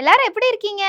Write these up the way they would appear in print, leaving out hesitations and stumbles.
எல்லாரும் எப்படி இருக்கீங்க?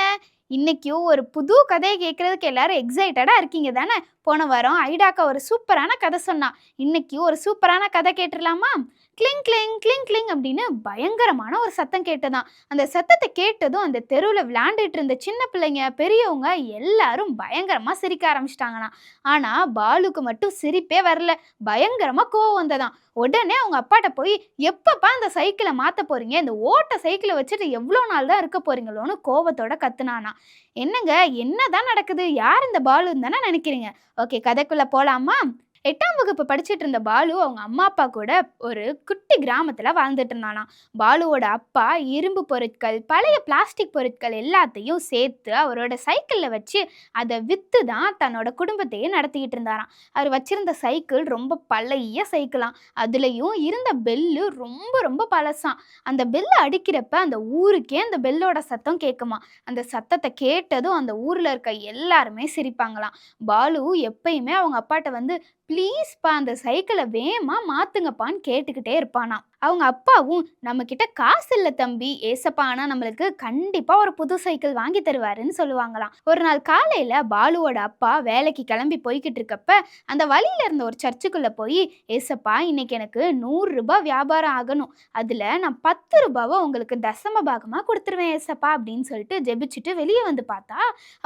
இன்னைக்கும் ஒரு புது கதைய கேட்கறதுக்கு எல்லாரும் எக்ஸைட்டடா இருக்கீங்க தானே? போன வாரம் ஐடாக்கா ஒரு சூப்பரான கதை சொன்னா. இன்னைக்கு ஒரு சூப்பரான கதை கேட்டுறலாமா? கிளிங் கிளிங் கிளிங் கிளிங் அப்படின்னு பயங்கரமான ஒரு சத்தம் கேட்டதாம். அந்த சத்தத்தை கேட்டதும் அந்த தெருவுல விளையாண்டுட்டு இருந்த சின்ன பிள்ளைங்க, பெரியவங்க எல்லாரும் பயங்கரமா சிரிக்க ஆரம்பிச்சிட்டாங்களாம். ஆனா பாலுக்கு மட்டும் சிரிப்பே வரல. பயங்கரமா கோவம் வந்ததாம். உடனே அவங்க அப்பாட்ட போய், எப்பப்பா இந்த சைக்கிளை மாத்த போறீங்க? இந்த ஓட்ட சைக்கிளை வச்சுட்டு எவ்வளோ நாள் தான் இருக்க போறீங்களோன்னு கோவத்தோட கத்துனானா. என்னங்க, என்னதான் நடக்குது? யார் இந்த பாலுன்னு தானே நினைக்கிறீங்க? ஓகே, கதைக்குள்ள போலாமா? 8ஆம் வகுப்பு படிச்சுட்டு இருந்த பாலு அவங்க அம்மா அப்பா கூட ஒரு குட்டி கிராமத்துல வாழ்ந்துட்டு இருந்தானாம். பாலுவோட அப்பா இரும்பு பொருட்கள், பழைய பிளாஸ்டிக் பொருட்கள் எல்லாத்தையும் சேர்த்து அவரோட சைக்கிள்ல வச்சு அதை வித்து தான் தன்னோட குடும்பத்தையே நடத்திக்கிட்டு இருந்தாராம். அவர் வச்சிருந்த சைக்கிள் ரொம்ப பழைய சைக்கிளாம். அதுலயும் இருந்த பெல்லு ரொம்ப ரொம்ப பழசாம். அந்த பெல்லை அடிக்கிறப்ப அந்த ஊருக்கே அந்த பெல்லோட சத்தம் கேட்குமா. அந்த சத்தத்தை கேட்டதும் அந்த ஊர்ல இருக்க எல்லாருமே சிரிப்பாங்களாம். பாலு எப்பயுமே அவங்க அப்பாட்ட வந்து, ப்ளீஸ்ப்பா அந்த சைக்கிளை வேகமா மாத்துங்கப்பான்னு கேட்டுக்கிட்டே இருப்பானாம். அவங்க அப்பாவும், நம்ம கிட்ட காசு இல்லை தம்பி, ஏசப்பா ஆனா நம்மளுக்கு கண்டிப்பா ஒரு புது சைக்கிள் வாங்கி தருவாருன்னு சொல்லுவாங்களாம். ஒரு நாள் காலையில பாலுவோட அப்பா வேலைக்கு கிளம்பி போய்கிட்டு இருக்கப்ப அந்த வழியில இருந்த ஒரு சர்ச்சுக்குள்ள போய், ஏசப்பா இன்னைக்கு எனக்கு 100 ரூபாய் வியாபாரம் ஆகணும், அதுல நான் 10 ரூபாவை உங்களுக்கு தசம பாகமா கொடுத்துருவேன் ஏசப்பா அப்படின்னு சொல்லிட்டு ஜெபிச்சுட்டு வெளியே வந்து பார்த்தா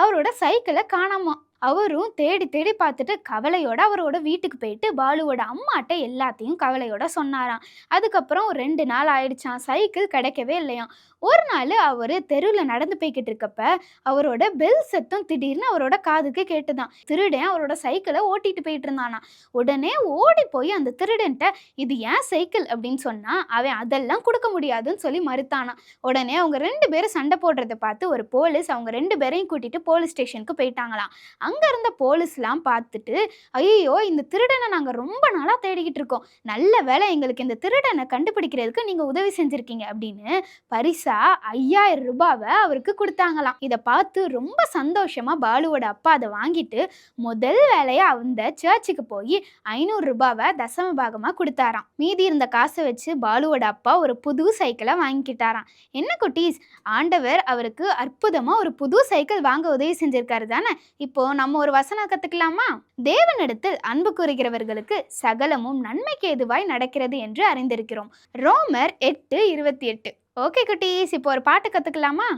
அவரோட சைக்கிளை காணாமா. அவரும் தேடி தேடி பார்த்துட்டு கவலையோட அவரோட வீட்டுக்கு போயிட்டு பாலுவோட அம்மாட்ட எல்லாத்தையும் கவலையோட சொன்னாராம். அதுக்கப்புறம் 2 நாள் ஆயிடுச்சான், சைக்கிள் கிடைக்கவே இல்லையாம். ஒரு நாள் அவர் தெருவில் நடந்து போய்கிட்டு இருக்கப்ப அவரோட பெல் சத்தம் திடீர்னு அவரோட காதுக்கு கேட்டுதான். திருடன் அவரோட சைக்கிளை ஓட்டிட்டு போயிட்டு இருந்தானா. உடனே ஓடி போய் அந்த திருடன்ட்ட, இது ஏன் சைக்கிள் அப்படின்னு சொன்னா அவன் அதெல்லாம் கொடுக்க முடியாதுன்னு சொல்லி மறுத்தானா. உடனே அவங்க 2 பேரும் சண்டை போடுறதை பார்த்து ஒரு போலீஸ் அவங்க 2 பேரையும் கூட்டிட்டு போலீஸ் ஸ்டேஷனுக்கு போயிட்டாங்களாம். அங்க இருந்த போலீஸ்லாம் பார்த்துட்டு, ஐயோ இந்த திருடனை நாங்க ரொம்ப நாளா தேடிக்கிட்டு இருக்கோம், நல்ல வேளை எங்களுக்கு இந்த திருடனை கண்டுபிடிக்கிறதுக்கு நீங்க உதவி செஞ்சிருக்கீங்க அப்படின்னு பரிசா 5000 ரூபாவை அவருக்கு கொடுத்தாங்களாம். இதை பார்த்து ரொம்ப சந்தோஷமா பாலுவோட அப்பா அதை வாங்கிட்டு முதல் வேலையா அந்த சர்ச்சுக்கு போய் 500 ரூபாவை தசம பாகமா கொடுத்தாராம். மீதி இருந்த காசை வச்சு பாலுவோட அப்பா ஒரு புது சைக்கிளை வாங்கிக்கிட்டாராம். என்ன குட்டீஸ், ஆண்டவர் அவருக்கு அற்புதமா ஒரு புது சைக்கிள் வாங்க உதவி செஞ்சிருக்காரு தானே. இப்போ நம்ம ஒரு வசனம் கத்துக்கலாமா? தேவனிடத்தில் அன்பு கூறுகிறவர்களுக்கு சகலமும் நன்மைக்கு ஏதுவாய் நடக்கிறது என்று அறிந்திருக்கிறோம். ரோமர் 8:28. ஓகே குட்டீஸ், இப்போ ஒரு பாட்டு கத்துக்கலாமா?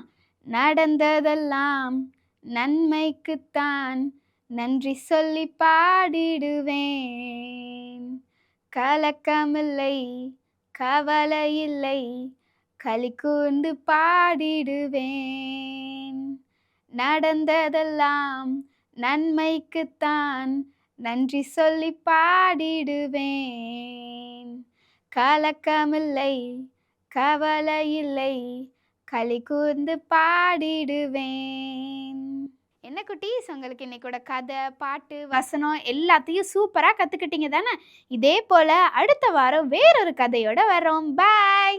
நடந்ததெல்லாம் நன்மைக்குத்தான், நன்றி சொல்லி பாடிடுவேன், கலக்கமில்லை கவலை இல்லை, களி கூர்ந்து பாடிடுவேன். நடந்ததெல்லாம் நன்மைக்குத்தான், நன்றி சொல்லி பாடிடுவேன், கலக்கமில்லை கவலை இல்லை, களி கூர்ந்து பாடிடுவேன். என்ன குட்டீஸ், உங்களுக்கு இன்னைக்கூட கதை, பாட்டு, வசனம் எல்லாத்தையும் சூப்பராக கற்றுக்கிட்டீங்க தானே? இதே போல் அடுத்த வாரம் வேறொரு கதையோட வரோம். பாய்.